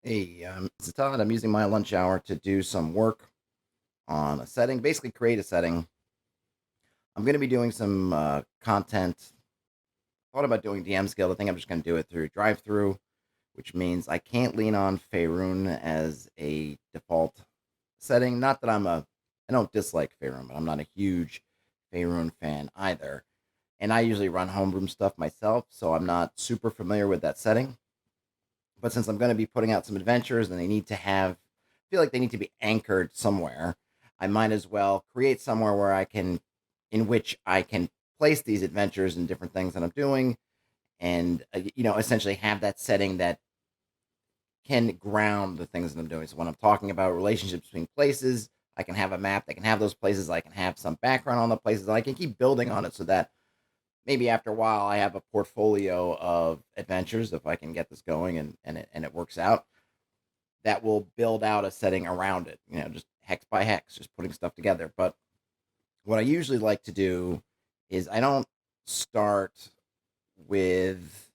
Hey, it's Todd. I'm using my lunch hour to do some work on a setting, basically create a setting. I'm going to be doing some content. Thought about doing DM skill. I think I'm just going to do it through drive through, which means I can't lean on Faerun as a default setting. Not that I don't dislike Faerun, but I'm not a huge Faerun fan either. And I usually run homeroom stuff myself, so I'm not super familiar with that setting. But since I'm going to be putting out some adventures and they need to feel like they need to be anchored somewhere, I might as well create somewhere where in which I can place these adventures and different things that I'm doing, and essentially have that setting that can ground the things that I'm doing. So when I'm talking about relationships between places, I can have a map that can have those places. I can have some background on the places, and I can keep building on it so that maybe after a while I have a portfolio of adventures if I can get this going and it works out that will build out a setting around it, just hex by hex, just putting stuff together. But what I usually like to do is I don't start with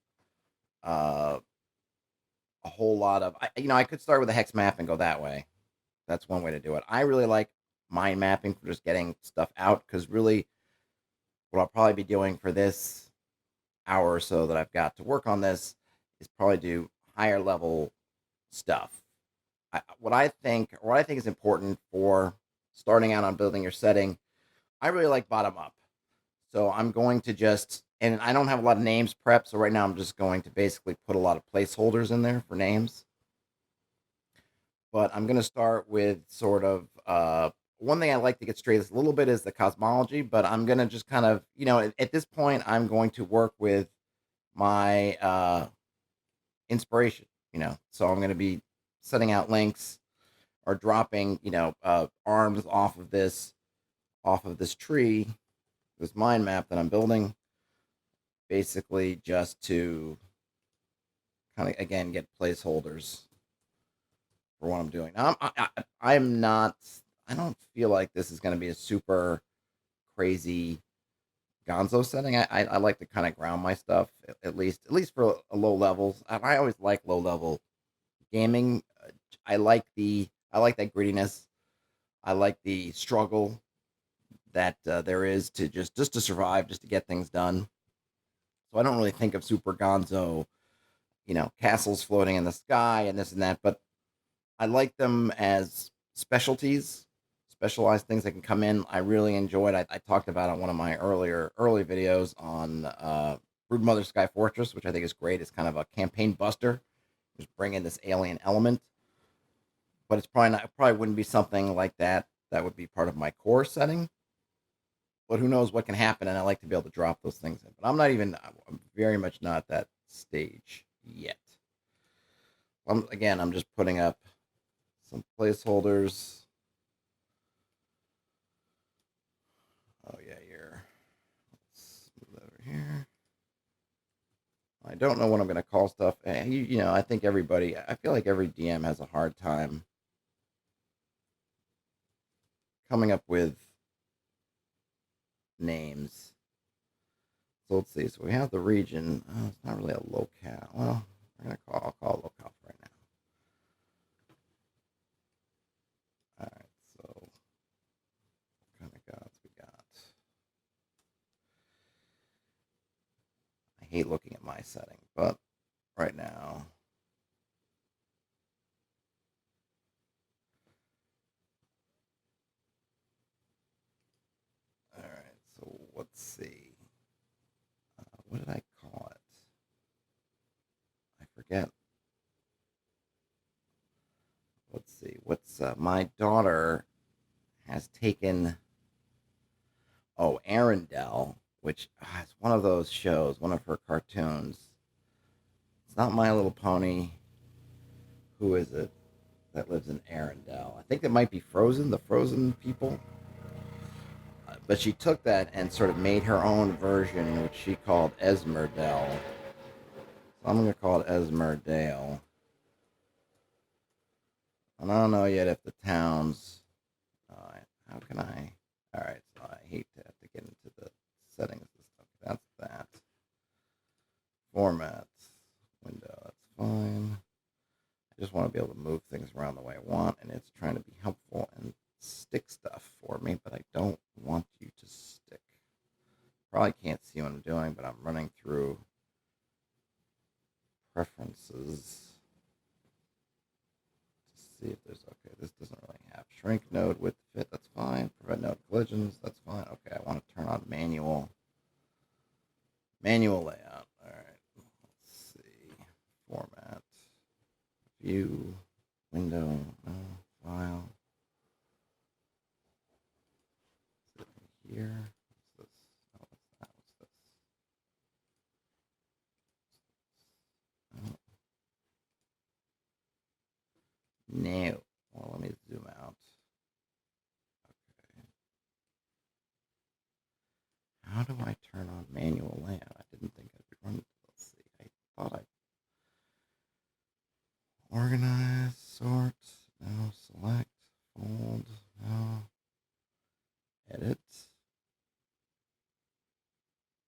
uh, a whole lot of, I could start with a hex map and go that way. That's one way to do it. I really like mind mapping for just getting stuff out because really what I'll probably be doing for this hour or so that I've got to work on this is probably do higher level stuff. What I think is important for starting out on building your setting. I really like bottom up, so I'm going to and I don't have a lot of names prepped. So right now I'm just going to basically put a lot of placeholders in there for names. But I'm going to start with sort of one thing I like to get straight is a little bit is the cosmology. But I'm going to just kind of at this point I'm going to work with my inspiration. So I'm going to be setting out links or dropping arms off of this tree, this mind map that I'm building, basically just to kind of again get placeholders for what I'm doing. Now, I'm not. I don't feel like this is going to be a super crazy Gonzo setting. I like to kind of ground my stuff at least for a low levels. I always like low level gaming. I like that grittiness. I like the struggle that there is to just to survive, just to get things done. So I don't really think of Super Gonzo, castles floating in the sky and this and that, but I like them as specialties, specialized things that can come in. I really enjoyed. I talked about on one of my early videos on Broodmother Sky Fortress, which I think is great. It's kind of a campaign buster, just bring in this alien element. But it's probably not. It probably wouldn't be something like that. That would be part of my core setting. But who knows what can happen? And I like to be able to drop those things in. But I'm not even. I'm very much not at that stage yet. I'm just putting up some placeholders. Oh yeah, here. Let's move over here. I don't know what I'm going to call stuff. And I think everybody. I feel like every DM has a hard time coming up with names. So let's see. So we have the region. Oh, it's not really a locale. Well, I'll call it locale right now. All right. So what kind of gods we got? I hate looking at my setting, but right now. All right. So let's see. What did I call it? I forget. Let's see. What's my daughter has taken? Oh, Arendelle, which is one of those shows, one of her cartoons. It's not My Little Pony. Who is it that lives in Arendelle? I think it might be Frozen, the Frozen people. But she took that and sort of made her own version, which she called Esmerdale. So I'm going to call it Esmerdale. And I don't know yet if the towns. How can I? All right, so I hate to have to get into the settings and stuff. That's that. Format window. That's fine. I just want to be able to move things around the way I want, and it's trying to be helpful and stick stuff for me, but I don't want you to stick. Probably can't see what I'm doing, but I'm running through preferences to see if there's, okay, this doesn't really have shrink node width fit, that's fine. Prevent node collisions, that's fine. Okay, I want to turn on manual layout. All right, let's see, format, view, window, no, file, here. What's this? Oh, what's that? What's this? Oh, no. Well, let me zoom out. Okay. How do I turn on manual layout? I didn't think I'd be running. Let's see. I thought I organize, sort, no, select, fold, no, edit.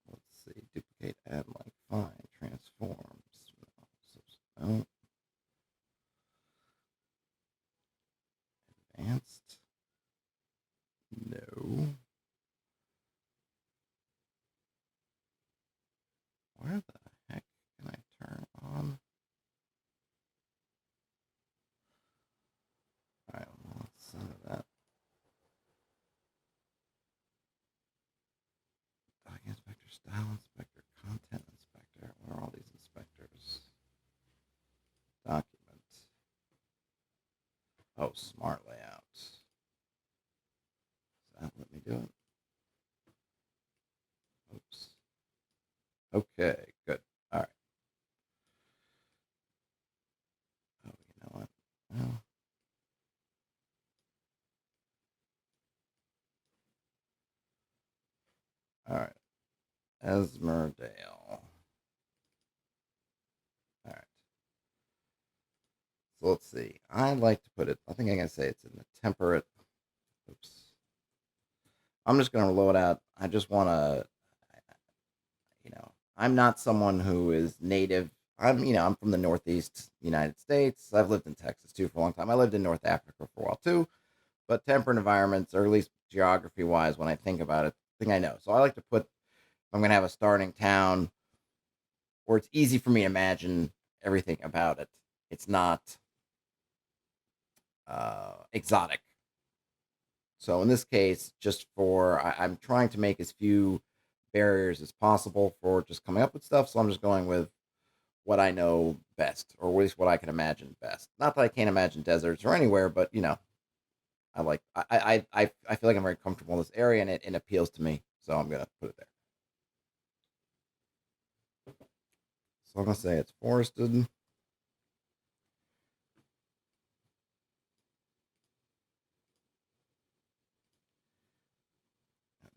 Let's see. Duplicate, add link, find, transforms. No, advanced. No. Where the heck can I turn on? All right, well, let's center that. Document inspector, style inspector, content inspector. Where are all these inspectors? Document. Oh, smart layout. Does that let me do it? Oops. Okay, good. All right. Oh, you know what? Well, all right. Esmerdale. All right. So let's see. I like to put it, I think I can say it's in the temperate. Oops. I'm just going to load out. I just want to, I'm not someone who is native. I'm from the Northeast United States. I've lived in Texas too for a long time. I lived in North Africa for a while too, but temperate environments, or at least geography wise, when I think about it, thing I know. So I like to put, if I'm going to have a starting town where it's easy for me to imagine everything about it. It's not exotic. So in this case, just I'm trying to make as few barriers as possible for just coming up with stuff. So I'm just going with what I know best, or at least what I can imagine best. Not that I can't imagine deserts or anywhere, but I like I feel like I'm very comfortable in this area, and it appeals to me. So I'm gonna put it there. So I'm gonna say it's forested. And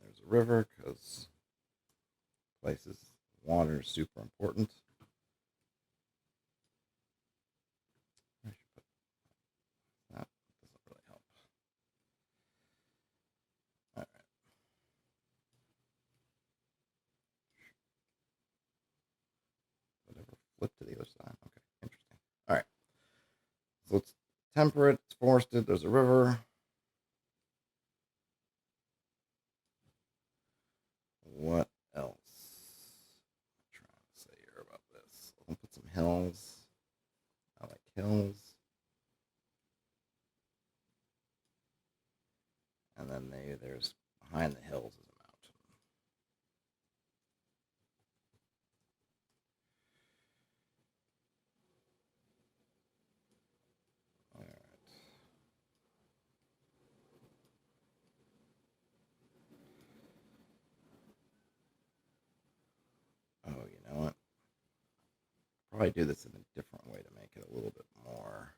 there's a river because places water is super important. I should put that. Doesn't really help. All right. Whatever. Flip to the other side. Okay. Interesting. All right. So it's temperate. It's forested. There's a river. What else? I'm trying to say here about this. I'll put some hills. I like hills. And then there's behind the hills is a mountain. All right. Oh, you know what? Probably do this in a different way to make it a little bit more.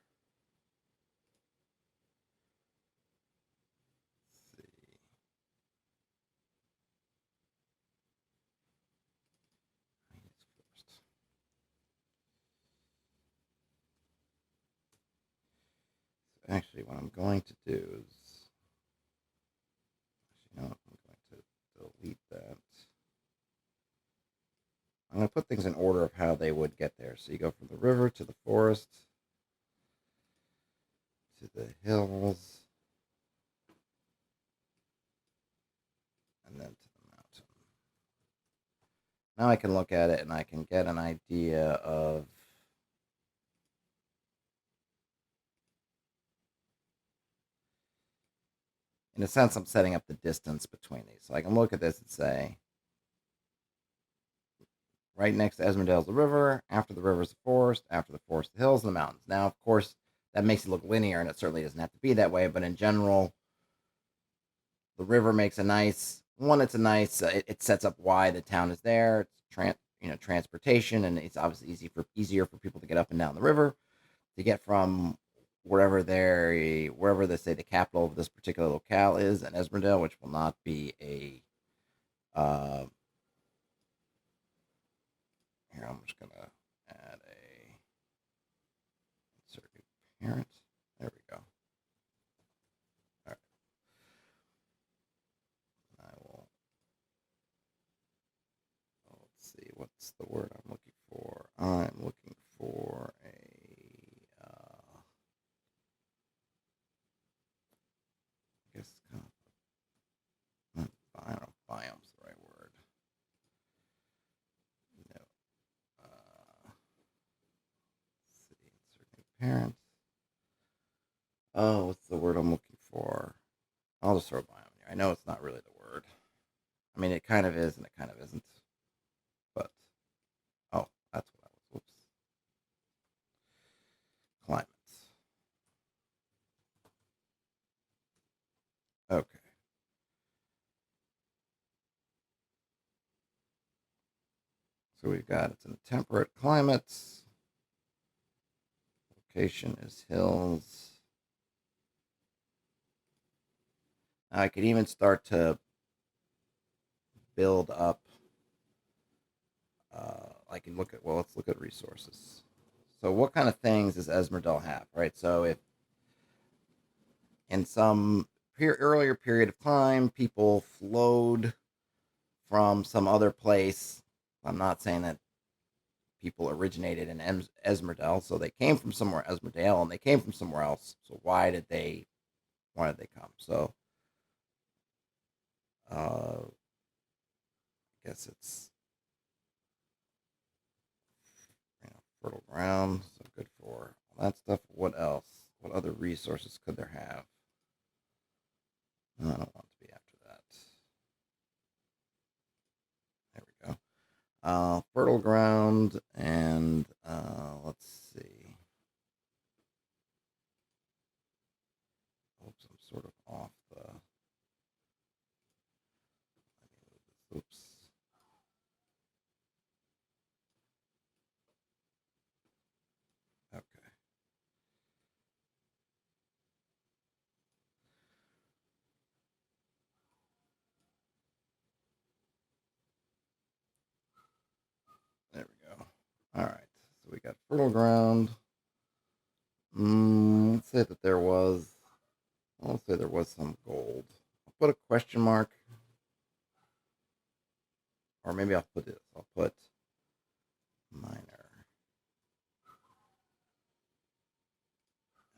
Let's see. First. So actually, what I'm going to do is, actually, you know what? I'm going to delete that. I'm going to put things in order of how they would get there. So you go from the river to the forest, the hills, and then to the mountain. Now I can look at it and I can get an idea of, in a sense, I'm setting up the distance between these. So I can look at this and say, right next to Esmerdale is the river. After the river is the forest. After the forest, the hills and the mountains. Now, of course, that makes it look linear, and it certainly doesn't have to be that way. But in general, the river makes a nice one. It's a nice. It sets up why the town is there. It's transportation, and it's obviously easier for people to get up and down the river to get from wherever they say the capital of this particular locale is in Esmerdale, which will not be a. Here, I'm just gonna add a insert new parent. There we go. All right. I will. Let's see. What's the word I'm looking for? I'm looking for a. I guess kind of. I don't know. Biome's the right word. No. Let's see. Insert new parent. Oh, what's the word I'm looking for? I'll just throw biome here. I know it's not really the word. I mean, it kind of is and it kind of isn't. But, oh, that's what I was. Whoops. Climates. Okay. So we've got it's in temperate climates. Location is hills. Now I could even start to build up. I can look at, well, let's look at resources. So, what kind of things does Esmerdal have, right? So, if in some earlier period of time people flowed from some other place, I'm not saying that people originated in Esmerdale, so they came from somewhere Esmerdale, and they came from somewhere else. So, why did they come? So, I guess it's fertile ground, so good for all that stuff. What else? What other resources could there have? I don't want to be after that. There we go. Fertile ground, and let's see. Oops, I'm sort of off the. Oops. Okay. There we go. All right. So we got fertile ground. Let's say that there was. Let's say there was some gold. I'll put a question mark, or maybe I'll put this. I'll put minor,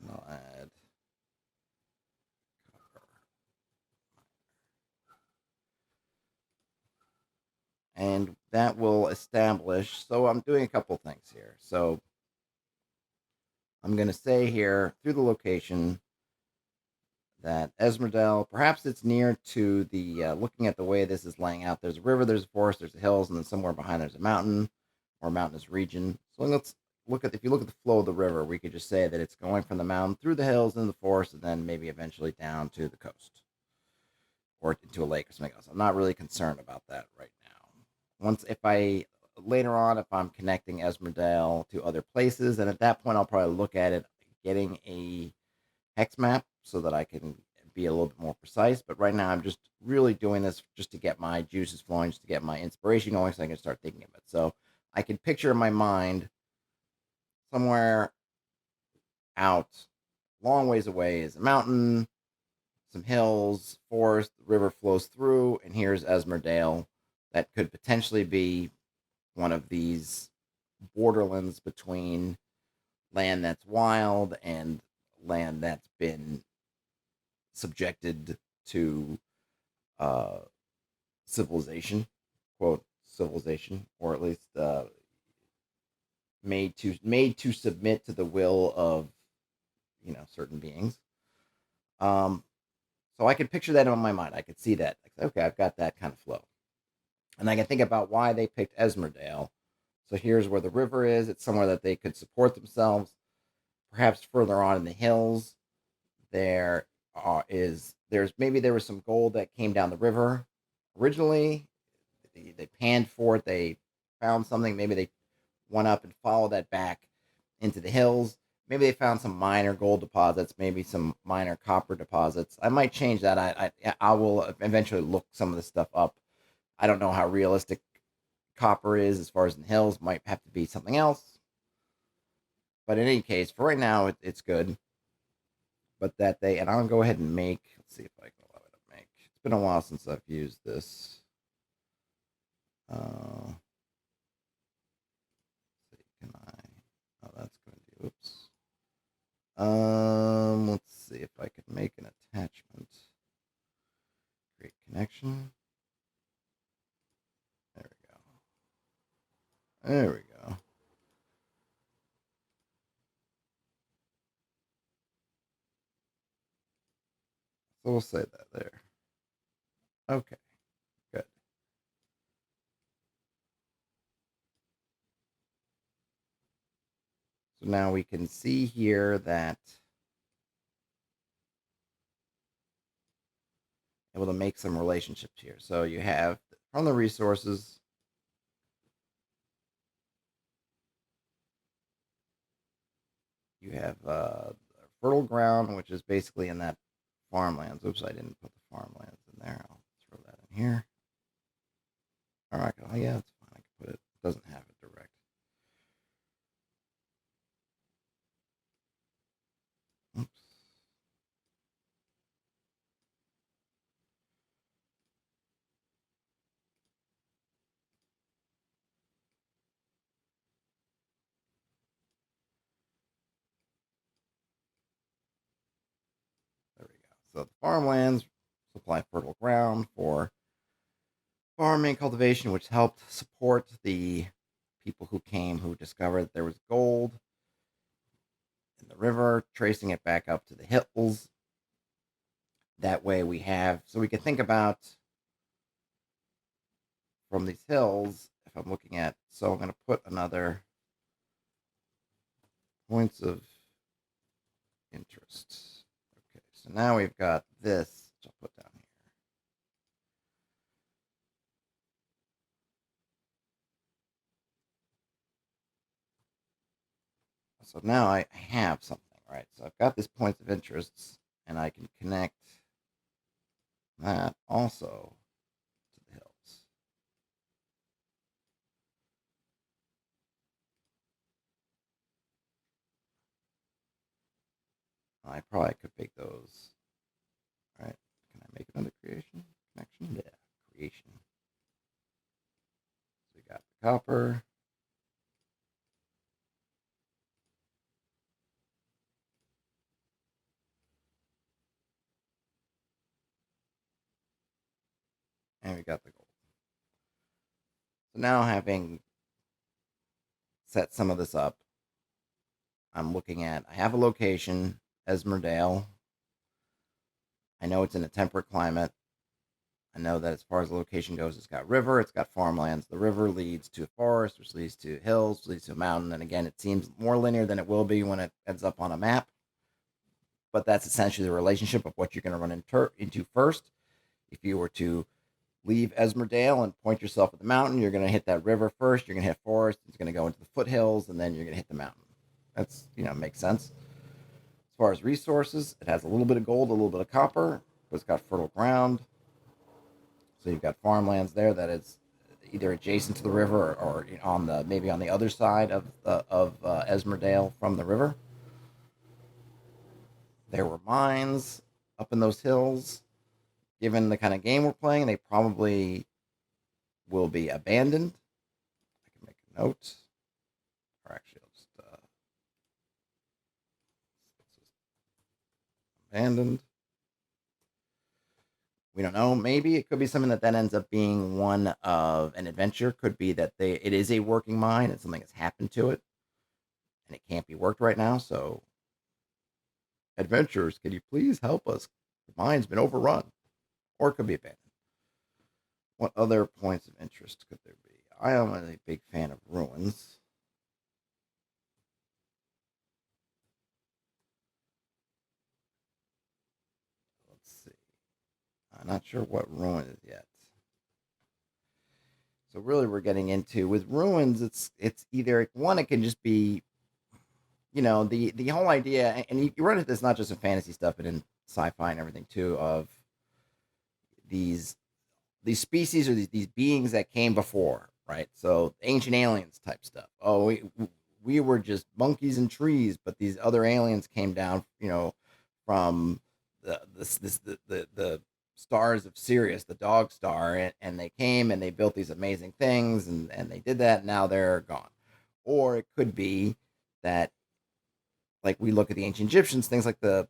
and I'll add copper. And that will establish. So I'm doing a couple things here. So I'm going to say here through the location that Esmerdale, perhaps it's near to the, looking at the way this is laying out, there's a river, there's a forest, there's a hills, and then somewhere behind there's a mountain or mountainous region. So let's look at, if you look at the flow of the river, we could just say that it's going from the mountain through the hills and the forest, and then maybe eventually down to the coast or into a lake or something else. I'm not really concerned about that right now. Once, if I later on, if I'm connecting Esmerdale to other places, and at that point, I'll probably look at it getting a hex map so that I can be a little bit more precise. But right now, I'm just really doing this just to get my juices flowing, just to get my inspiration going, so I can start thinking of it. So I can picture in my mind somewhere out, long ways away, is a mountain, some hills, forest, the river flows through, and here's Esmerdale. That could potentially be one of these borderlands between land that's wild and land that's been subjected to uh, civilization, quote civilization, or at least made to submit to the will of certain beings. Um, so I could picture that in my mind. I could see that. Like, okay, I've got that kind of flow, and I can think about why they picked Esmerdale. So here's where the river is. It's somewhere that they could support themselves. Perhaps further on in the hills, there was some gold that came down the river originally. They panned for it. They found something. Maybe they went up and followed that back into the hills. Maybe they found some minor gold deposits, maybe some minor copper deposits. I might change that. I will eventually look some of this stuff up. I don't know how realistic copper is as far as in the hills. Might have to be something else. But in any case, for right now, it's good. But that they, and I'll go ahead and make, let's see if I can allow it to make. It's been a while since I've used this. Let's see, can I? Oh, that's going to do, oops. Let's see if I can make an attachment. Create connection. There we go. There we go. So we'll say that there. Okay, good. So now we can see here that able to make some relationships here. So you have from the resources, you have fertile ground, which is basically in that farmlands. Oops, I didn't put the farmlands in there. I'll throw that in here. All right. Oh yeah, that's fine. I can put it. It doesn't have it direct. Oops. There we go. So the farmlands supply fertile ground for farming and cultivation, which helped support the people who came who discovered that there was gold in the river, tracing it back up to the hills. That way so we can think about from these hills, if I'm looking at, so I'm going to put another points of interest. Okay, so now we've got this, which I'll put down here. So now I have something, right? So I've got these points of interest, and I can connect that also to the hills. I probably could make those. All right. Can I make another creation? Connection? Yeah. Creation. So we got the copper. And we got the gold. So now having set some of this up, I'm looking at, I have a location, Esmerdale. I know it's in a temperate climate. I know that as far as the location goes, it's got river, it's got farmlands. The river leads to a forest, which leads to hills, which leads to a mountain. And again, it seems more linear than it will be when it ends up on a map. But that's essentially the relationship of what you're going to run into first. If you were to leave Esmerdale and point yourself at the mountain, you're going to hit that river first. You're going to hit forest. It's going to go into the foothills, and then you're going to hit the mountain. That's makes sense. As far as resources, it has a little bit of gold, a little bit of copper, but it's got fertile ground. So you've got farmlands there that is either adjacent to the river or on the maybe on the other side of Esmerdale from the river. There were mines up in those hills. Given the kind of game we're playing, they probably will be abandoned. I can make a note, or actually, I'll just abandoned. We don't know. Maybe it could be something that then ends up being one of an adventure. Could be that it is a working mine and something has happened to it and it can't be worked right now. So, adventurers, can you please help us? The mine's been overrun, or it could be abandoned. What other points of interest could there be? I am a big fan of ruins. Let's see. I'm not sure what ruin is yet. So really, we're getting into with ruins. It's either one. It can just be the whole idea, and you run into this not just in fantasy stuff, but in sci-fi and everything too. Of these these species or these beings that came before, right? So ancient aliens type stuff. Oh, we were just monkeys and trees, but these other aliens came down, from the stars of Sirius, the dog star, and they came and they built these amazing things, and they did that. And now they're gone. Or it could be that, like we look at the ancient Egyptians, things like the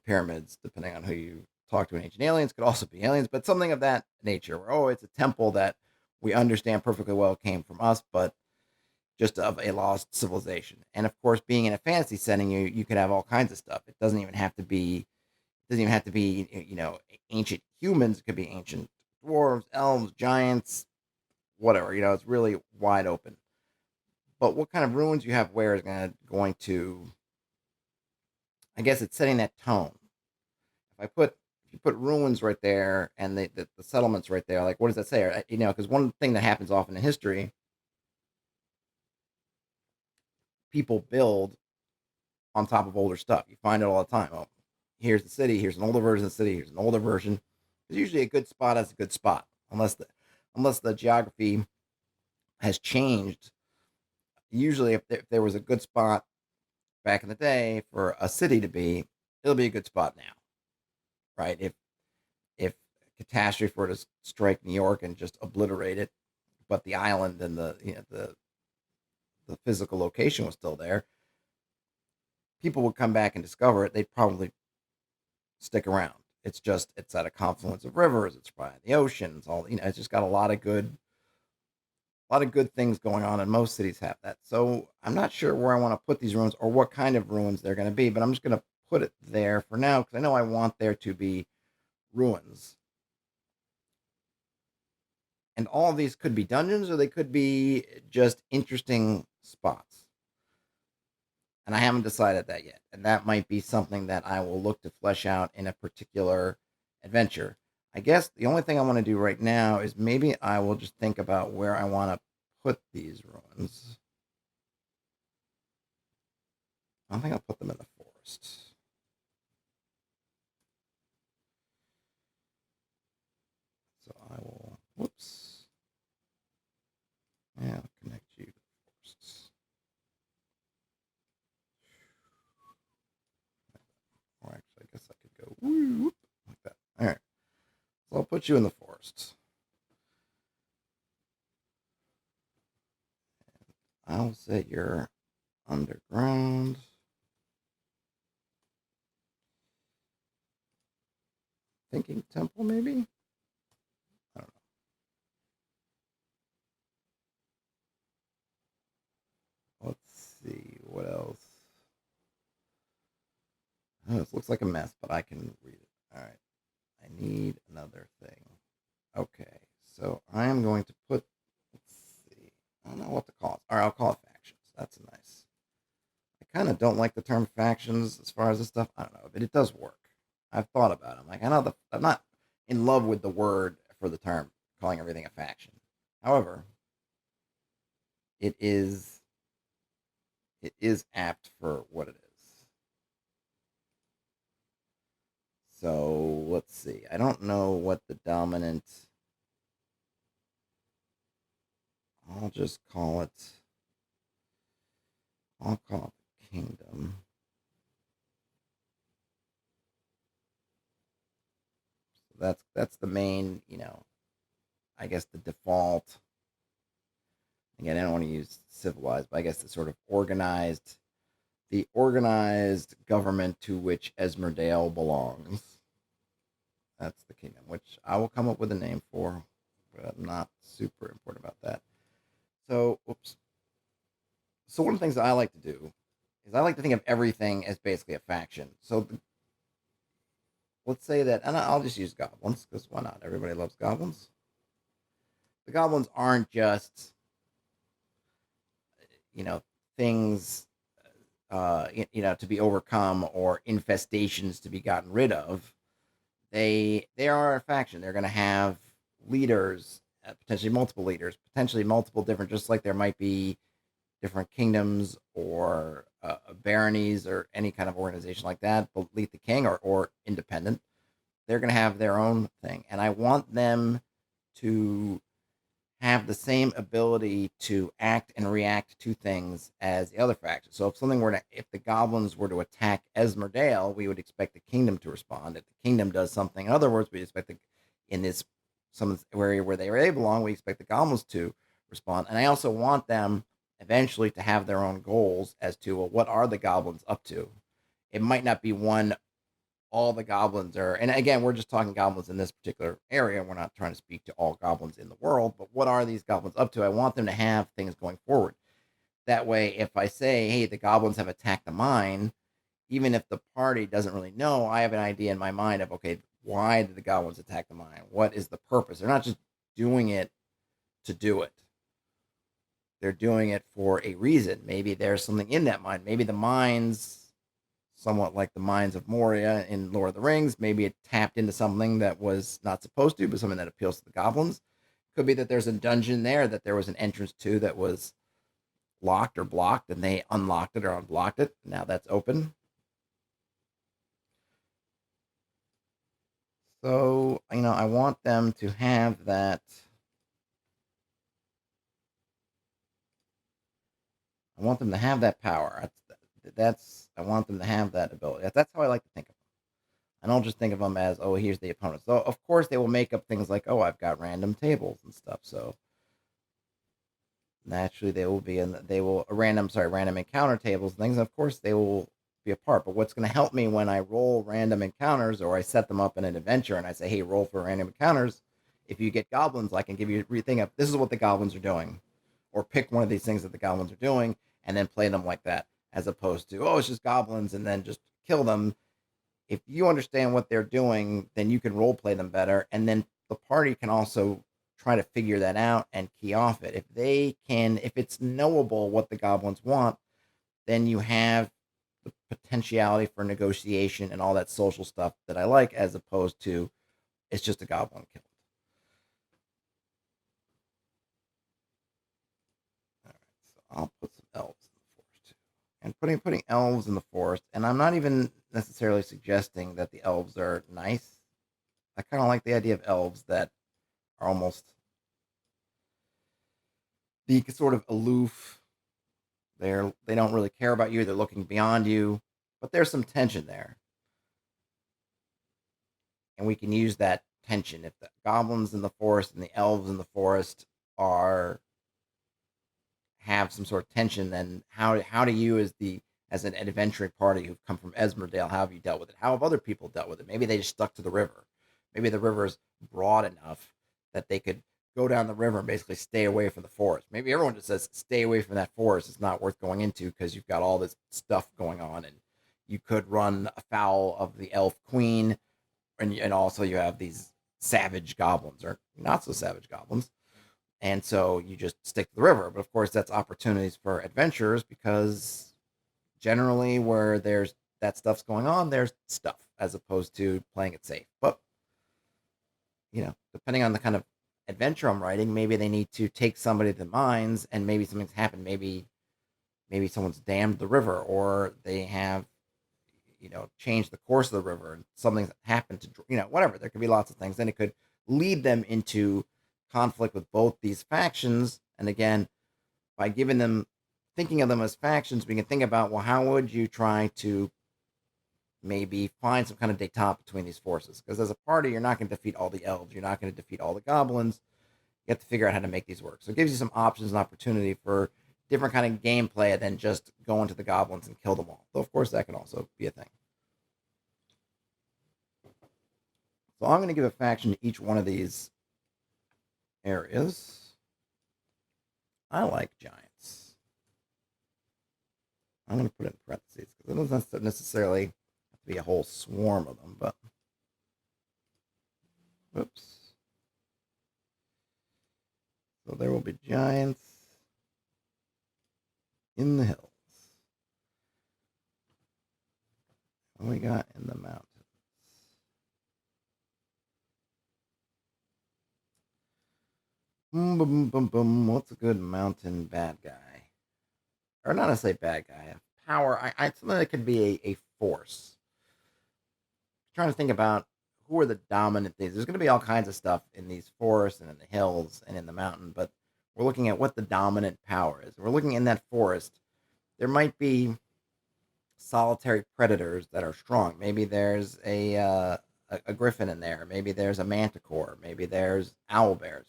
pyramids, depending on who you talk to, in ancient aliens, could also be aliens, but something of that nature. Where, oh, it's a temple that we understand perfectly well came from us, but just of a lost civilization. And of course, being in a fantasy setting, you could have all kinds of stuff. It doesn't even have to be. It doesn't even have to be ancient humans. It could be ancient dwarves, elves, giants, whatever. It's really wide open. But what kind of ruins you have where is going to, I guess it's setting that tone. If you put ruins right there and the settlements right there, like what does that say? Because one thing that happens often in history, people build on top of older stuff. You find it all the time. Oh, here's the city. Here's an older version of the city. Here's an older version. There's usually a good spot as a good spot, unless the geography has changed. Usually, if there was a good spot back in the day for a city to be, it'll be a good spot now, right? If catastrophe were to strike New York and just obliterate it, but the island and the physical location was still there, people would come back and discover it. They'd probably stick around. It's at a confluence of rivers. It's by the ocean. It's all It's just got a lot of good things going on, and most cities have that. So I'm not sure where I want to put these ruins or what kind of ruins they're going to be, but I'm just going to put it there for now because I know I want there to be ruins. And all of these could be dungeons or they could be just interesting spots. And I haven't decided that yet. And that might be something that I will look to flesh out in a particular adventure. I guess the only thing I want to do right now is maybe I will just think about where I want to put these ruins. I think I'll put them in the forest. So I will, whoops. Yeah, I'll connect you to the forests. Or actually, I guess I could go whoop, like that. All right. So I'll put you in the forest. I'll say you're underground. Thinking temple, maybe? I don't know. Let's see. What else? Oh, this looks like a mess, but I can read it. All right. I need another thing. Okay. So I am going to put, let's see. I don't know what to call it. All right, I'll call it factions. That's nice. I kind of don't like the term factions as far as this stuff. I don't know, but it does work. I've thought about it. I'm like, I know I'm not in love with the word for the term, calling everything a faction. However, it is it is apt for what it is. So let's see. I don't know what the dominant. I'll just call it. I'll call it the kingdom. So that's the main. I guess the default. Again, I don't want to use civilized, but I guess the sort of organized, the organized government to which Esmerdale belongs. That's the kingdom, which I will come up with a name for, but I'm not super important about that. So, oops. So one of the things that I like to do is I like to think of everything as basically a faction. So let's say that, and I'll just use goblins because why not? Everybody loves goblins. The goblins aren't just, you know, things, to be overcome or infestations to be gotten rid of. They are a faction. They're going to have leaders, potentially multiple different, just like there might be different kingdoms or baronies or any kind of organization like that, beneath the king or independent. They're going to have their own thing, and I want them to have the same ability to act and react to things as the other factions. So if the goblins were to attack Esmerdale, we would expect the kingdom to respond. If the kingdom does something, in other words, we expect in this some area where they belong, we expect the goblins to respond. And I also want them eventually to have their own goals as to, well, what are the goblins up to? It might not be one all the goblins are, and again, we're just talking goblins in this particular area. We're not trying to speak to all goblins in the world, but what are these goblins up to? I want them to have things going forward. That way, if I say, hey, the goblins have attacked the mine, even if the party doesn't really know, I have an idea in my mind of, okay, why did the goblins attack the mine? What is the purpose? They're not just doing it to do it. They're doing it for a reason. Maybe there's something in that mine. Maybe the mines, somewhat like the mines of Moria in Lord of the Rings. Maybe it tapped into something that was not supposed to, but something that appeals to the goblins. Could be that there's a dungeon there that there was an entrance to that was locked or blocked, and they unlocked it or unblocked it. Now that's open. So, I want them to have that. I want them to have that power. I want them to have that ability. That's how I like to think of them. I don't just think of them as, oh, here's the opponent. So of course they will make up things like, oh, I've got random tables and stuff. So naturally they will random encounter tables and things. And of course they will be a part. But what's going to help me when I roll random encounters or I set them up in an adventure and I say, hey, roll for random encounters. If you get goblins, I can give you a thing of this is what the goblins are doing, or pick one of these things that the goblins are doing and then play them like that, as opposed to, oh, it's just goblins and then just kill them. If you understand what they're doing, then you can role play them better, and then the party can also try to figure that out and key off it. If it's knowable what the goblins want, then you have the potentiality for negotiation and all that social stuff that I like, as opposed to it's just a goblin killed. All right, so I'll put some elves in the forest too, and putting elves in the forest, and I'm not even necessarily suggesting that the elves are nice. I kind of like the idea of elves that are almost the sort of aloof. They don't really care about you. They're looking beyond you, but there's some tension there, and we can use that tension. If the goblins in the forest and the elves in the forest are have some sort of tension, then how do you as an adventuring party who've come from Esmerdale, how have you dealt with it? How have other people dealt with it? Maybe they just stuck to the river. Maybe the river is broad enough that they could go down the river and basically stay away from the forest. Maybe everyone just says stay away from that forest. It's not worth going into because you've got all this stuff going on, and you could run afoul of the elf queen, and also you have these savage goblins or not so savage goblins, and so you just stick to the river. But of course, that's opportunities for adventurers because generally where there's that stuff's going on, there's stuff as opposed to playing it safe. But depending on the kind of adventure I'm writing, maybe they need to take somebody to the mines, and maybe something's happened. Maybe someone's dammed the river, or they have changed the course of the river, and something's happened to whatever. There could be lots of things, and it could lead them into conflict with both these factions. And again, by thinking of them as factions, we can think about, well, how would you try to maybe find some kind of detente between these forces? Because as a party, you're not going to defeat all the elves, you're not going to defeat all the goblins. You have to figure out how to make these work. So it gives you some options and opportunity for different kind of gameplay than just go into the goblins and kill them all. Though, of course, that can also be a thing. So I'm going to give a faction to each one of these areas. I like giants. I'm going to put it in parentheses because it doesn't necessarily have to be a whole swarm of them, but whoops. So there will be giants in the hills. What we got in the mountains? Boom, boom, boom, boom. What's a good mountain bad guy? Or not to say bad guy. Power. Something that could be a force. Trying to think about who are the dominant things. There's going to be all kinds of stuff in these forests and in the hills and in the mountain, but we're looking at what the dominant power is. We're looking in that forest. There might be solitary predators that are strong. Maybe there's a griffin in there. Maybe there's a manticore. Maybe there's owl bears.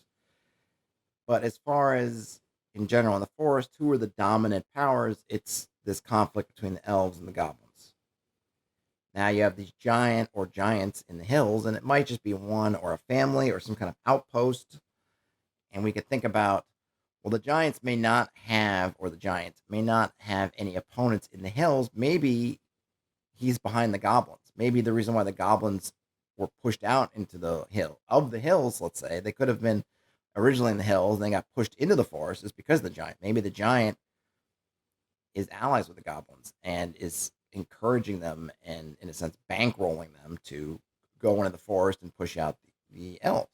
But as far as in general in the forest, who are the dominant powers? It's this conflict between the elves and the goblins. Now you have these giant or giants in the hills, and it might just be one or a family or some kind of outpost. And we could think about, well, the giants may not have, or the giants may not have any opponents in the hills. Maybe he's behind the goblins. Maybe the reason why the goblins were pushed out into the hills, let's say, they could have been originally in the hills and they got pushed into the forest is because of the giant. Maybe the giant is allies with the goblins and is encouraging them and, in a sense, bankrolling them to go into the forest and push out the elves.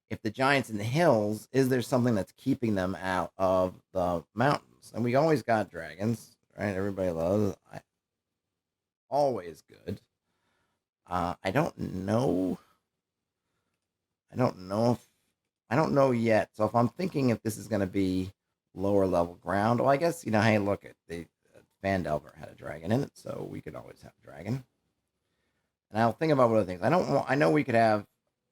If the giant's in the hills, is there something that's keeping them out of the mountains? And we always got dragons, right? Everybody loves. Always good. I don't know. I don't know if I don't know yet. So if I'm thinking if this is going to be lower level ground, well, I guess hey, look at the Fandelver had a dragon in it, so we could always have a dragon. And I'll think about what other things. I know we could have.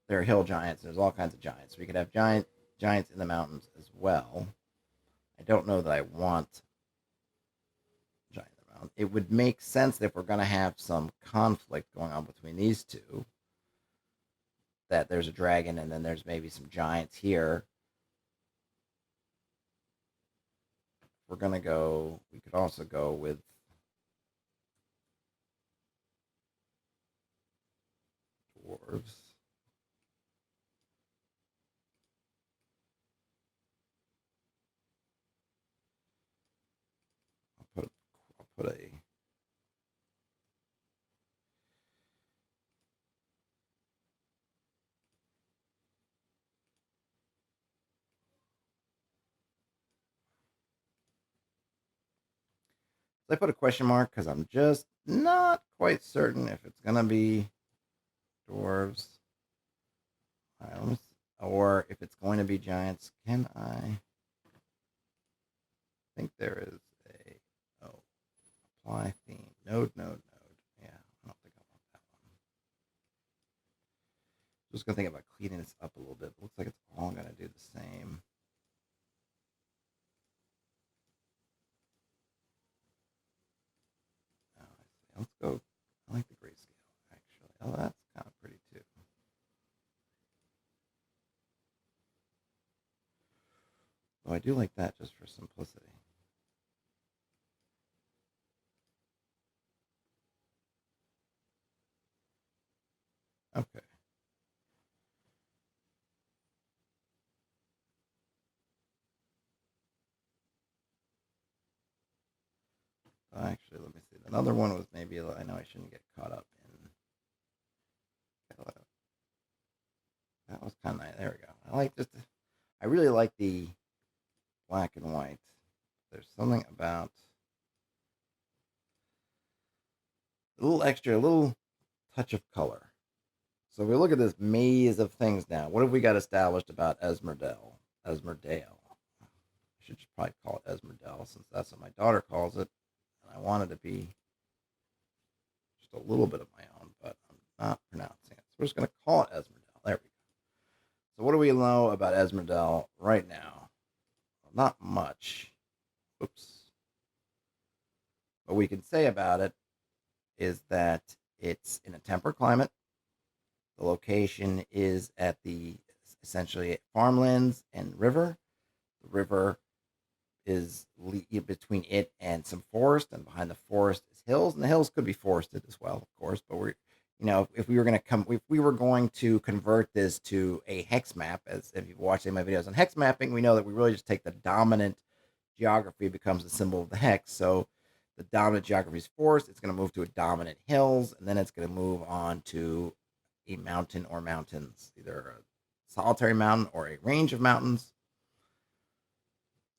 There are hill giants. There's all kinds of giants. We could have giants in the mountains as well. I don't know that I want giant in the mountains. It would make sense that if we're going to have some conflict going on between these two, that there's a dragon and then there's maybe some giants here. If we're going to go, we could also go with dwarves. I'll put a I put a question mark because I'm just not quite certain if it's gonna be dwarves. All right, or if it's going to be giants. Can I think there is apply theme node. Yeah, I don't think I want that one. Just gonna think about cleaning this up a little bit. Looks like it's all gonna do the same. Oh, I see. Let's go. I like the grayscale actually. Oh, that's kind of pretty too. Oh, I do like that just for simplicity. Okay. Actually, let me see. Another one was maybe I know I shouldn't get caught up in. That was kind of nice. There we go. I really like the black and white. There's something about a little extra, a little touch of color. So we look at this maze of things now. What have we got established about Esmerdale? Esmerdale. I should just probably call it Esmerdale since that's what my daughter calls it. And I wanted to be just a little bit of my own, but I'm not pronouncing it. So we're just going to call it Esmerdale. There we go. So what do we know about Esmerdale right now? Well, not much. Oops. What we can say about it is that it's in a temperate climate. The location is at the essentially farmlands and river. The river is between it and some forest, and behind the forest is hills, and the hills could be forested as well, of course. But we're, if we were going to if we were going to convert this to a hex map, as if you've watched any of my videos on hex mapping, we know that we really just take the dominant geography becomes the symbol of the hex. So the dominant geography is forest. It's going to move to a dominant hills, and then it's going to move on to a mountain or mountains, either a solitary mountain or a range of mountains.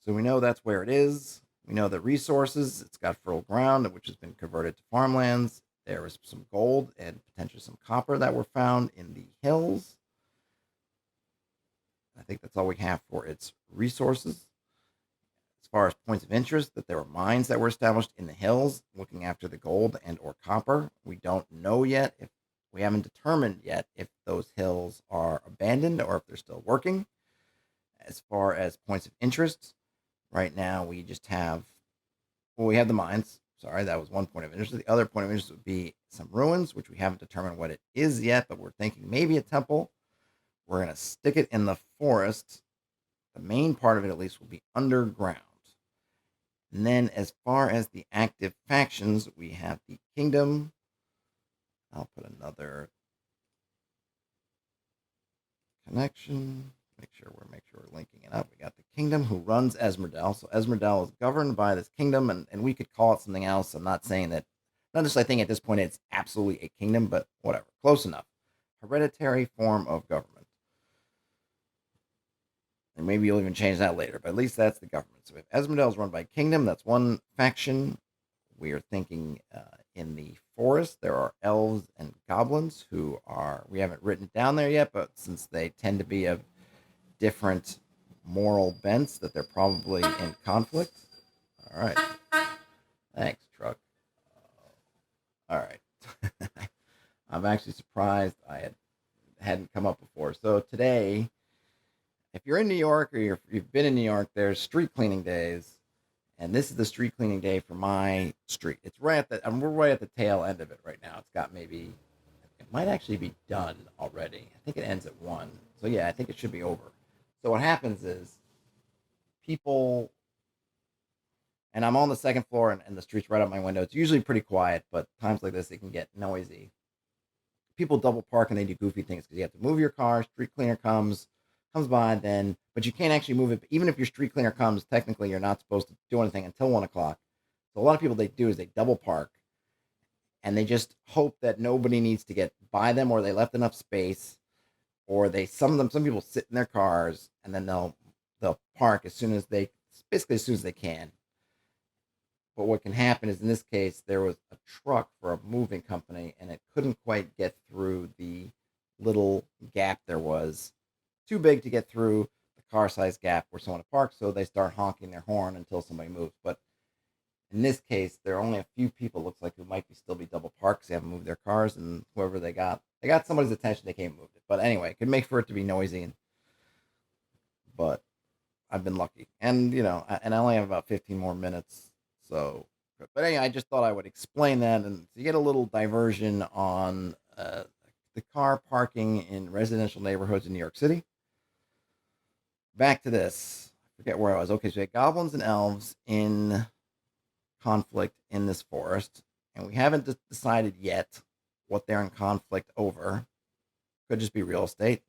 So we know that's where it is. We know the resources. It's got fertile ground, which has been converted to farmlands. There was some gold and potentially some copper that were found in the hills. I think that's all we have for its resources. As far as points of interest, that there were mines that were established in the hills looking after the gold and or copper. We don't know yet if we haven't determined yet if those hills are abandoned or if they're still working. As far as points of interest, right now we just have, well, we have the mines. Sorry, that was one point of interest. The other point of interest would be some ruins, which we haven't determined what it is yet, but we're thinking maybe a temple. We're going to stick it in the forest. The main part of it, at least, will be underground. And then as far as the active factions, we have the kingdom. I'll put another connection. Make sure we're linking it up. We got the kingdom who runs Esmerdel. So Esmerdel is governed by this kingdom, and we could call it something else. I'm not saying that, not just I think at this point it's absolutely a kingdom, but whatever. Close enough. Hereditary form of government. And maybe you'll even change that later, but at least that's the government. So if Esmerdel is run by kingdom, that's one faction. We are thinking in the forest, there are elves and goblins who are, we haven't written down there yet, but since they tend to be of different moral bents, that they're probably in conflict. All right. Thanks, truck. All right. I'm actually surprised hadn't come up before. So today, if you're in New York or you've been in New York, there's street cleaning days, and this is the street cleaning day for my street. It's right at we're right at the tail end of it right now. It's got maybe, it might actually be done already. I think it ends at 1. So yeah, I think it should be over. So what happens is people, and I'm on the second floor, and the street's right up my window. It's usually pretty quiet, but times like this, it can get noisy. People double park and they do goofy things because you have to move your car. Street cleaner comes by, then, but you can't actually move it. Even if your street cleaner comes, technically you're not supposed to do anything until 1 o'clock. So a lot of people, they do is they double park, and they just hope that nobody needs to get by them, or they left enough space, or some people sit in their cars, and then they'll park as soon as they basically as soon as they can. But what can happen is, in this case, there was a truck for a moving company, and it couldn't quite get through the little gap there was. Too big to get through the car size gap where someone parks, so they start honking their horn until somebody moves. But in this case, there are only a few people, looks like, who might still be double parked because they haven't moved their cars, and whoever they got somebody's attention, they came and moved it. But anyway, it could make for it to be noisy, but I've been lucky. And, and I only have about 15 more minutes. So, but anyway, I just thought I would explain that, and to get a little diversion on the car parking in residential neighborhoods in New York City. Back to this. I forget where I was. Okay, so we had goblins and elves in conflict in this forest, and we haven't decided yet what they're in conflict over. Could just be real estate.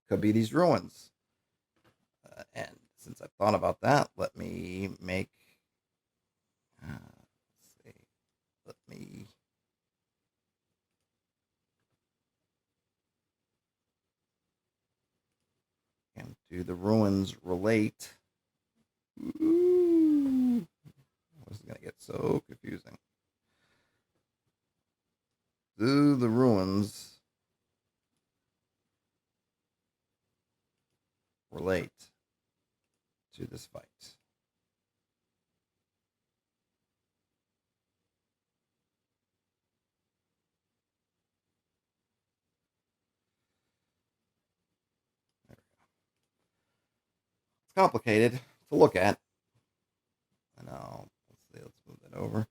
Could be these ruins. And since I've thought about that, let me make. Let's see. Let me. And do the ruins relate? Ooh, this is gonna get so confusing. Do the ruins relate to this fight? It's complicated to look at, Now, let's see, let's move that over.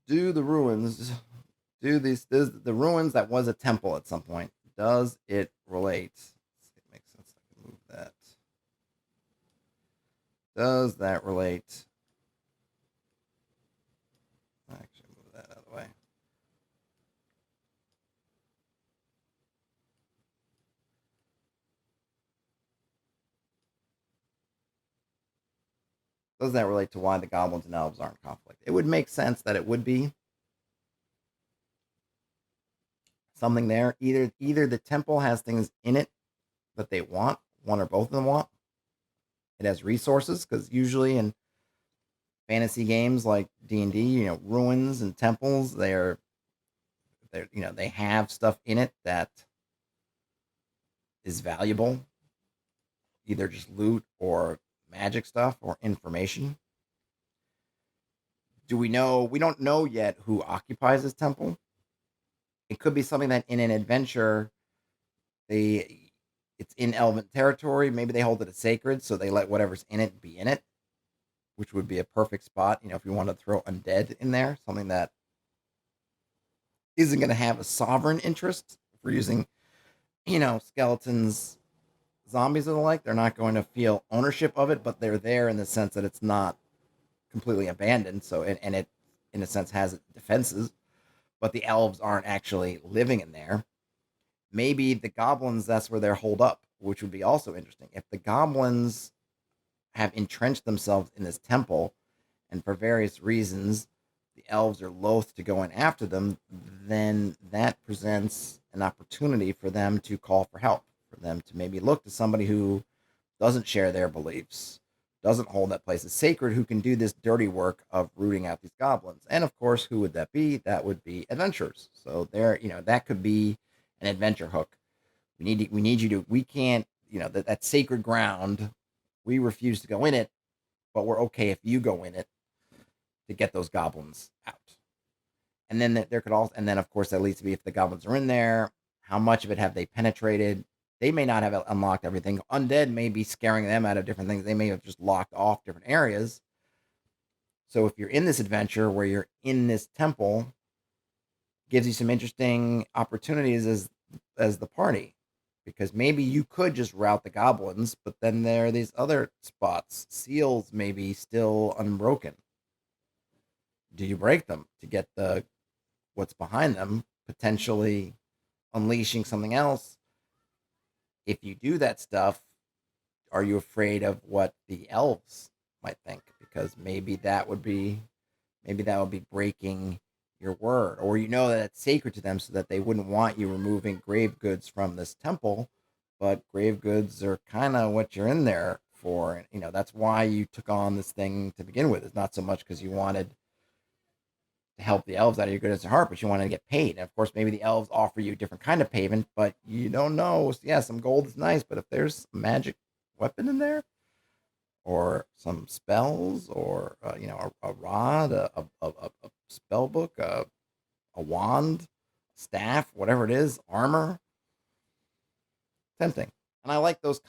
Do the ruins, do these, the ruins that was a temple at some point, does it relate? Let's see, it makes sense. I can move that. Does that relate? Actually, move that out of the way. Does that relate to why the goblins and elves aren't in conflict? It would make sense that it would be something there. Either the temple has things in it that they want, one or both of them want. It has resources because usually in fantasy games like D&D, ruins and temples, they have stuff in it that is valuable, either just loot or magic stuff or information. Do we know? We don't know yet who occupies this temple. It could be something that in an adventure they it's in elven territory. Maybe they hold it as sacred, so they let whatever's in it be in it, which would be a perfect spot. If you want to throw undead in there, something that isn't going to have a sovereign interest. If we're using, skeletons, zombies, and the like, they're not going to feel ownership of it, but they're there in the sense that it's not completely abandoned. So, and it, in a sense, has defenses, but the elves aren't actually living in there. Maybe the goblins, that's where they're holed up, which would be also interesting. If the goblins have entrenched themselves in this temple, and for various reasons, the elves are loath to go in after them, then that presents an opportunity for them to call for help, for them to maybe look to somebody who doesn't share their beliefs, doesn't hold that place as sacred, who can do this dirty work of rooting out these goblins. And of course, who would that be? That would be adventurers. So there, that could be an adventure hook. We need you to. We can't. That sacred ground. We refuse to go in it, but we're okay if you go in it to get those goblins out. And then there could also, and then of course that leads to be if the goblins are in there, how much of it have they penetrated? They may not have unlocked everything. Undead may be scaring them out of different things. They may have just locked off different areas. So if you're in this adventure where you're in this temple, gives you some interesting opportunities as the party, because maybe you could just rout the goblins, but then there are these other spots. Seals may be still unbroken. Do you break them to get the what's behind them, potentially unleashing something else? If you do that stuff, are you afraid of what the elves might think? Because maybe that would be breaking your word, or that it's sacred to them, so that they wouldn't want you removing grave goods from this temple. But grave goods are kind of what you're in there for. And, that's why you took on this thing to begin with. It's not so much because you wanted to help the elves out of your goodness of heart, but you want to get paid. And of course, maybe the elves offer you a different kind of payment, but you don't know. So yeah, some gold is nice, but if there's a magic weapon in there, or some spells, or a rod, a spell book, a wand, staff, whatever it is, armor, tempting. And I like those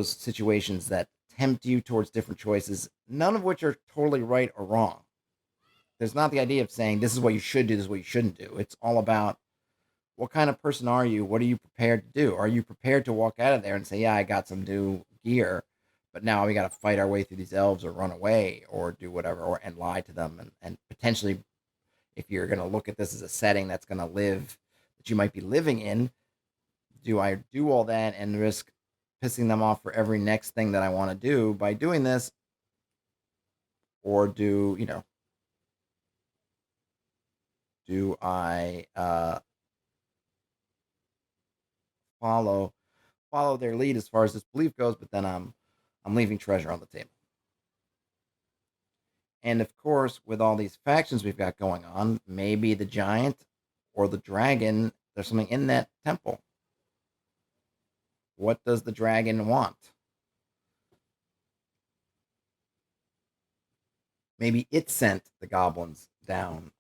situations that tempt you towards different choices, none of which are totally right or wrong. There's not the idea of saying this is what you should do, this is what you shouldn't do. It's all about what kind of person are you? What are you prepared to do? Are you prepared to walk out of there and say, yeah, I got some new gear, but now we got to fight our way through these elves, or run away, or do whatever, or and lie to them, and potentially, if you're going to look at this as a setting that's going to live, that you might be living in, do I do all that and risk pissing them off for every next thing that I want to do by doing this, or do I follow their lead as far as this belief goes, but then I'm leaving treasure on the table. And of course, with all these factions we've got going on, maybe the giant or the dragon, there's something in that temple. What does the dragon want? Maybe it sent the goblins down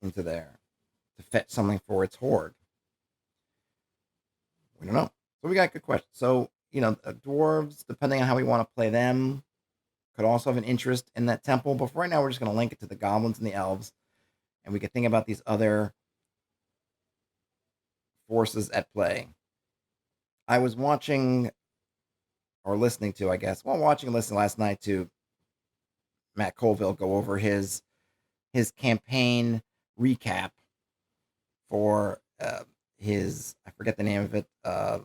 into there to fetch something for its hoard. We don't know. So we got good questions. So dwarves, depending on how we want to play them, could also have an interest in that temple. But for right now, we're just going to link it to the goblins and the elves, and we can think about these other forces at play. I was watching or listening to, I guess, well, watching and listening last night to Matt Colville go over his campaign recap for his, I forget the name of it, the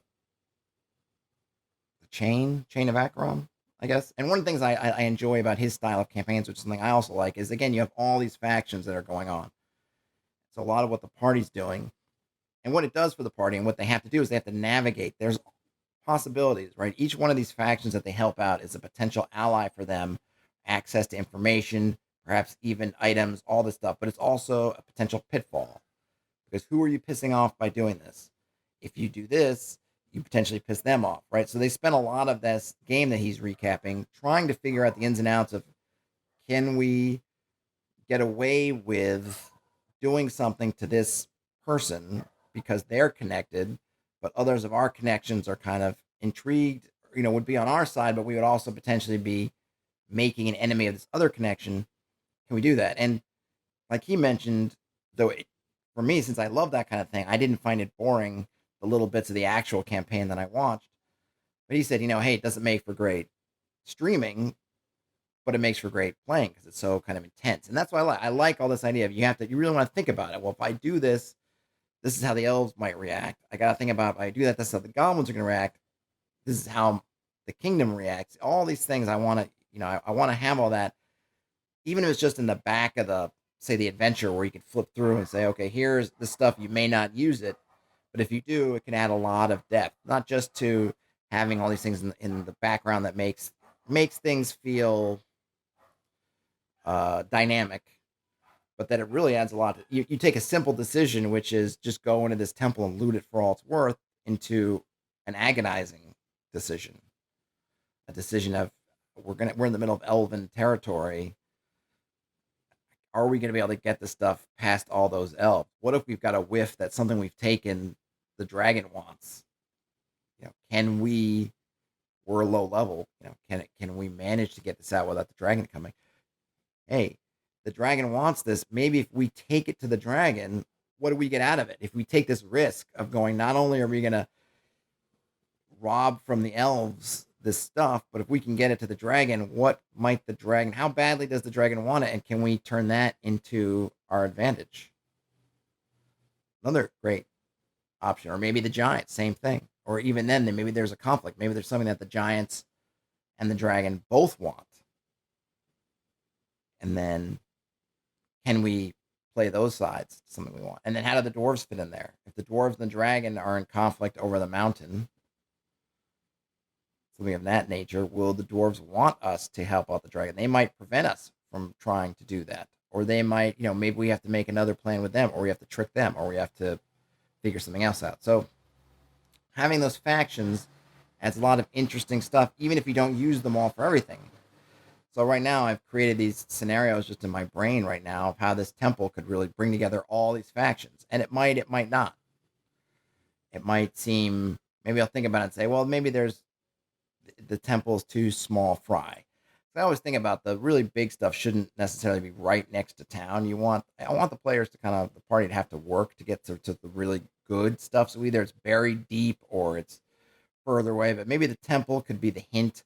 chain of Acheron, I guess. And one of the things I enjoy about his style of campaigns, which is something I also like, is again you have all these factions that are going on. So a lot of what the party's doing and what it does for the party and what they have to do is they have to navigate. There's possibilities, right? Each one of these factions that they help out is a potential ally for them, access to information, perhaps even items, all this stuff. But it's also a potential pitfall because who are you pissing off by doing this? If you do this, you potentially piss them off, right? So they spent a lot of this game that he's recapping trying to figure out the ins and outs of can we get away with doing something to this person because they're connected, but others of our connections are kind of intrigued, would be on our side, but we would also potentially be making an enemy of this other connection. Can we do that? And like he mentioned, though, for me, since I love that kind of thing, I didn't find it boring the little bits of the actual campaign that I watched. But he said, hey, it doesn't make for great streaming, but it makes for great playing because it's so kind of intense. And that's why I like all this idea of you really want to think about it. Well, if I do this, this is how the elves might react. I got to think about if I do that, this is how the goblins are going to react. This is how the kingdom reacts. All these things I want to, I want to have all that, even if it's just in the back of say, the adventure where you can flip through and say, okay, here's the stuff. You may not use it, but if you do, it can add a lot of depth, not just to having all these things in the background that makes things feel dynamic, but that it really adds a lot. You take a simple decision, which is just go into this temple and loot it for all it's worth, into an agonizing decision, a decision of we're in the middle of elven territory. Are we going to be able to get the stuff past all those elves? What if we've got a whiff that's something we've taken the dragon wants? Can we? We're low level. Can we manage to get this out without the dragon coming? Hey, the dragon wants this. Maybe if we take it to the dragon, what do we get out of it? If we take this risk of going, not only are we going to rob from the elves this stuff, but if we can get it to the dragon, what might the dragon, how badly does the dragon want it? And can we turn that into our advantage? Another great option. Or maybe the giants, same thing. Or even then maybe there's a conflict. Maybe there's something that the giants and the dragon both want. And then can we play those sides to something we want? And then how do the dwarves fit in there? If the dwarves and the dragon are in conflict over the mountain, something of that nature, will the dwarves want us to help out the dragon? They might prevent us from trying to do that. Or they might, maybe we have to make another plan with them, or we have to trick them, or we have to figure something else out. So having those factions adds a lot of interesting stuff, even if you don't use them all for everything. So right now I've created these scenarios just in my brain right now of how this temple could really bring together all these factions. And it might not. It might seem, maybe I'll think about it and say, well, maybe the temple is too small fry. So I always think about the really big stuff shouldn't necessarily be right next to town. I want the players to the party to have to work to get to the really good stuff. So either it's buried deep or it's further away, but maybe the temple could be the hint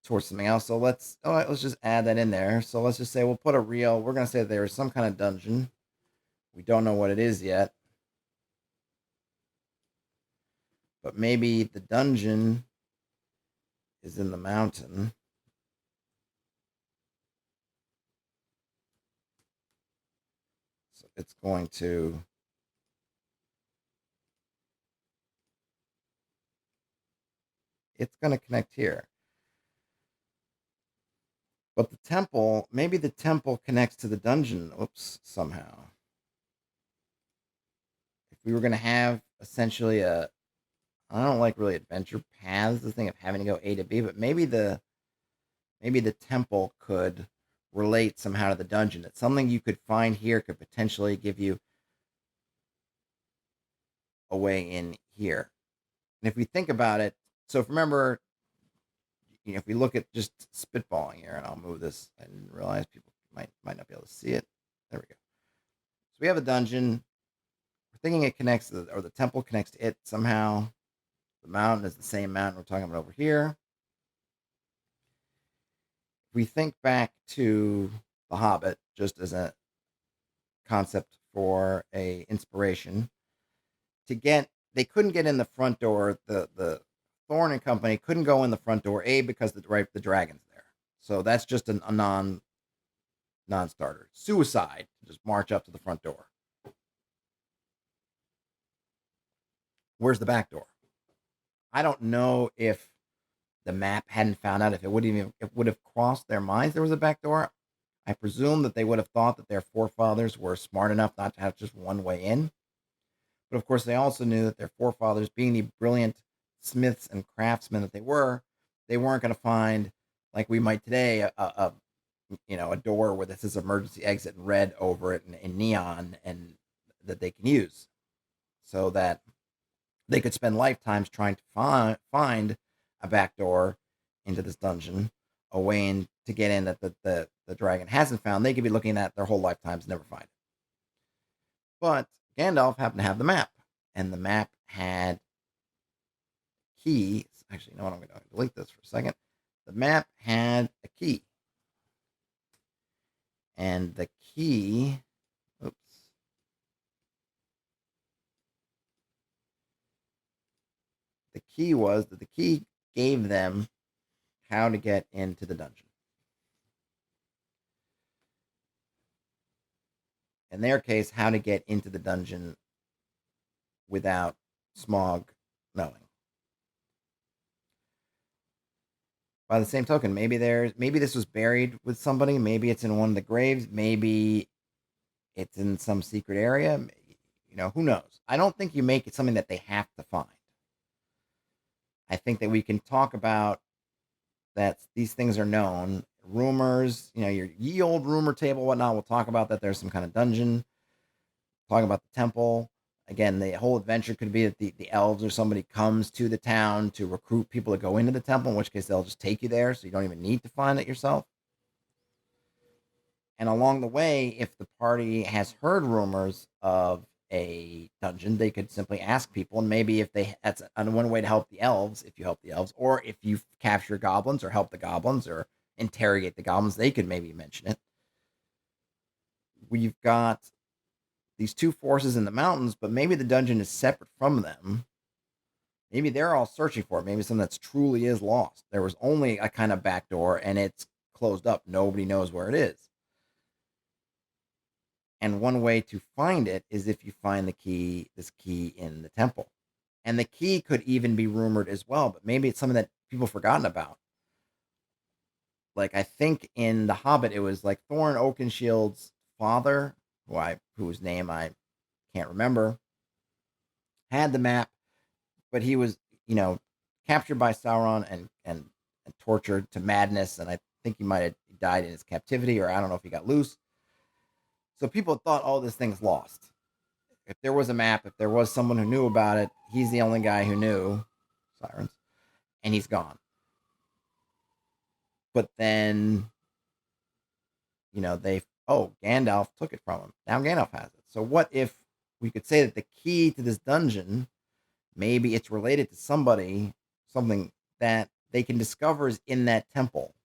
towards something else. So let's just add that in there. So let's just say we're going to say there is some kind of dungeon. We don't know what it is yet. But maybe the dungeon is in the mountain. So it's going to connect here. But maybe the temple connects to the dungeon. Oops, somehow. If we were going to have essentially I don't like really adventure paths, the thing of having to go A to B, but maybe the temple could relate somehow to the dungeon. That something you could find here could potentially give you a way in here. And if we think about it, So if remember, if we look at just spitballing here, and I'll move this. I didn't realize people might not be able to see it. There we go. So we have a dungeon. We're thinking it connects or the temple connects to it somehow. The mountain is the same mountain we're talking about over here. If we think back to The Hobbit, just as a concept for a inspiration, they couldn't get in the front door. The Thorn and Company couldn't go in the front door, because the dragon's there. So that's just a non-starter. Suicide to just march up to the front door. Where's the back door? I don't know if the map hadn't found out, if it would have crossed their minds there was a back door. I presume that they would have thought that their forefathers were smart enough not to have just one way in. But of course, they also knew that their forefathers, being the brilliant smiths and craftsmen that they weren't going to find, like we might today, a door with this is emergency exit in red over it in neon, and that they can use, so that they could spend lifetimes trying to find a back door into this dungeon, a way in to get in that the dragon hasn't found. They could be looking at their whole lifetimes, never find it. But Gandalf happened to have the map, and the map had key. Actually, you know what? I'm going to delete this for a second. The map had a key, and the key. Oops. The key was that the key gave them how to get into the dungeon. In their case, how to get into the dungeon without Smaug knowing. By the same token, maybe this was buried with somebody. Maybe it's in one of the graves. Maybe it's in some secret area. Who knows? I don't think you make it something that they have to find. I think that we can talk about that these things are known. Rumors, your ye old rumor table, whatnot. We'll talk about that there's some kind of dungeon. Talking about the temple. Again, the whole adventure could be that the elves or somebody comes to the town to recruit people to go into the temple, in which case they'll just take you there, so you don't even need to find it yourself. And along the way, if the party has heard rumors of a dungeon, they could simply ask people, and maybe that's one way to help the elves, if you help the elves, or if you capture goblins or help the goblins or interrogate the goblins, they could maybe mention it. We've got these two forces in the mountains, but maybe the dungeon is separate from them. Maybe they're all searching for it. Maybe something that's truly is lost. There was only a kind of back door, and it's closed up. Nobody knows where it is. And one way to find it is if you find this key in the temple. And the key could even be rumored as well, but maybe it's something that people forgotten about. Like, I think in The Hobbit, it was like Thorin Oakenshield's father, whose name I can't remember, had the map, but he was, captured by Sauron and tortured to madness, and I think he might have died in his captivity, or I don't know if he got loose. So people thought, oh, this thing's lost. If there was a map, if there was someone who knew about it, he's the only guy who knew. Sirens. And he's gone. But then, Gandalf took it from him. Now Gandalf has it. So what if we could say that the key to this dungeon, maybe it's related to something that they can discover is in that temple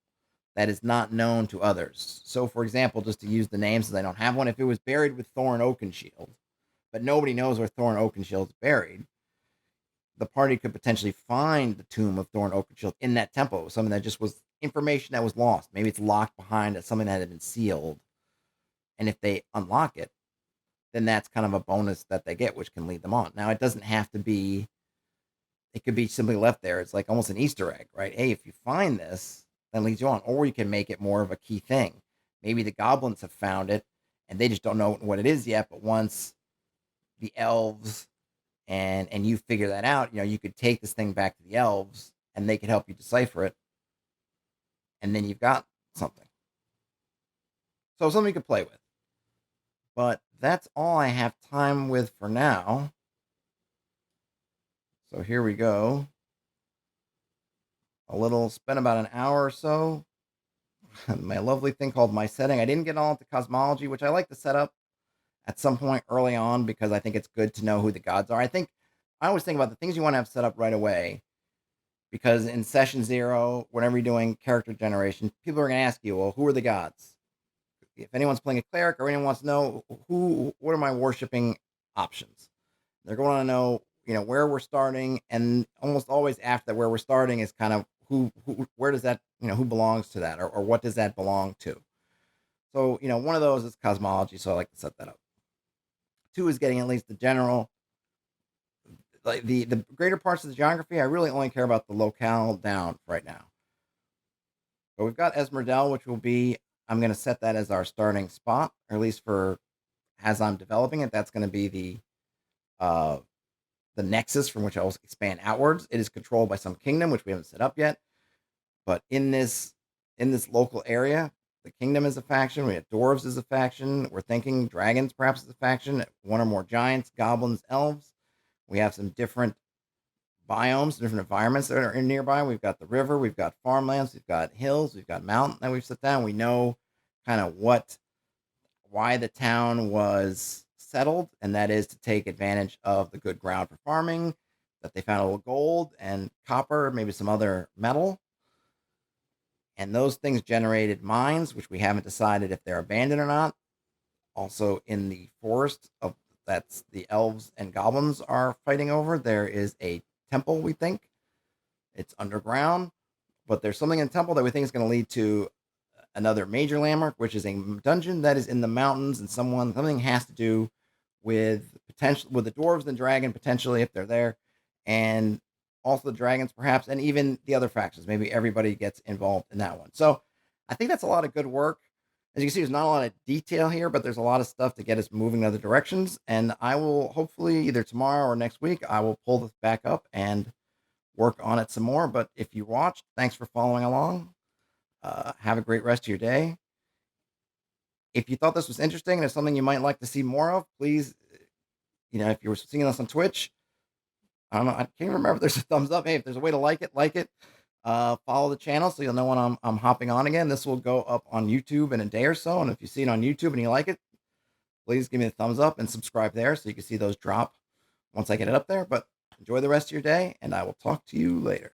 that is not known to others. So, for example, just to use the name since I don't have one, if it was buried with Thorin Oakenshield, but nobody knows where Thorin Oakenshield is buried, the party could potentially find the tomb of Thorin Oakenshield in that temple. It was something that just was information that was lost. Maybe it's locked behind something that had been sealed. And if they unlock it, then that's kind of a bonus that they get, which can lead them on. Now, it doesn't have to be, it could be simply left there. It's like almost an Easter egg, right? Hey, if you find this, then leads you on. Or you can make it more of a key thing. Maybe the goblins have found it and they just don't know what it is yet. But once the elves and you figure that out, you could take this thing back to the elves and they could help you decipher it. And then you've got something. So something you could play with. But that's all I have time with for now. So here we go. spent about an hour or so. My lovely thing called my setting. I didn't get all into cosmology, which I like to set up at some point early on because I think it's good to know who the gods are. I always think about the things you want to have set up right away because in session zero, whenever you're doing character generation, people are going to ask you, well, who are the gods? If anyone's playing a cleric or anyone wants to know what are my worshiping options? They're going to know, where we're starting, and almost always after that, where we're starting is kind of where does that, who belongs to that, or what does that belong to? So, one of those is cosmology, so I like to set that up. Two is getting at least the general, like the greater parts of the geography. I really only care about the locale down right now. But we've got Esmerdel, which will be, I'm going to set that as our starting spot, or at least for as I'm developing it. That's going to be uh, the nexus from which I will expand outwards. It is controlled by some kingdom, which we haven't set up yet. But in this local area, the kingdom is a faction. We have dwarves as a faction. We're thinking dragons perhaps as a faction. One or more giants, goblins, elves. We have some different biomes, different environments that are in nearby. We've got the river, we've got farmlands, we've got hills, we've got mountain that we've set down. We know kind of why the town was settled, and that is to take advantage of the good ground for farming. That they found a little gold and copper, maybe some other metal, and those things generated mines, which we haven't decided if they're abandoned or not. Also, in the forest of that's the elves and goblins are fighting over, there is a temple. We think it's underground, but there's something in the temple that we think is going to lead to another major landmark, which is a dungeon that is in the mountains, and something has to do with the dwarves and dragon potentially if they're there, and also the dragons perhaps, and even the other factions. Maybe everybody gets involved in that one. So I think that's a lot of good work. As you can see, there's not a lot of detail here, but there's a lot of stuff to get us moving in other directions. And I will hopefully either tomorrow or next week, I will pull this back up and work on it some more. But if you watched, thanks for following along. Have a great rest of your day. If you thought this was interesting and it's something you might like to see more of, please, if you were seeing us on Twitch, I don't know, I can't remember if there's a thumbs up. Hey, if there's a way to like it, like it. Follow the channel so you'll know when I'm hopping on again. This will go up on YouTube in a day or so, and if you see it on YouTube and you like it, please give me a thumbs up and subscribe there so you can see those drop once I get it up there. But enjoy the rest of your day, and I will talk to you later.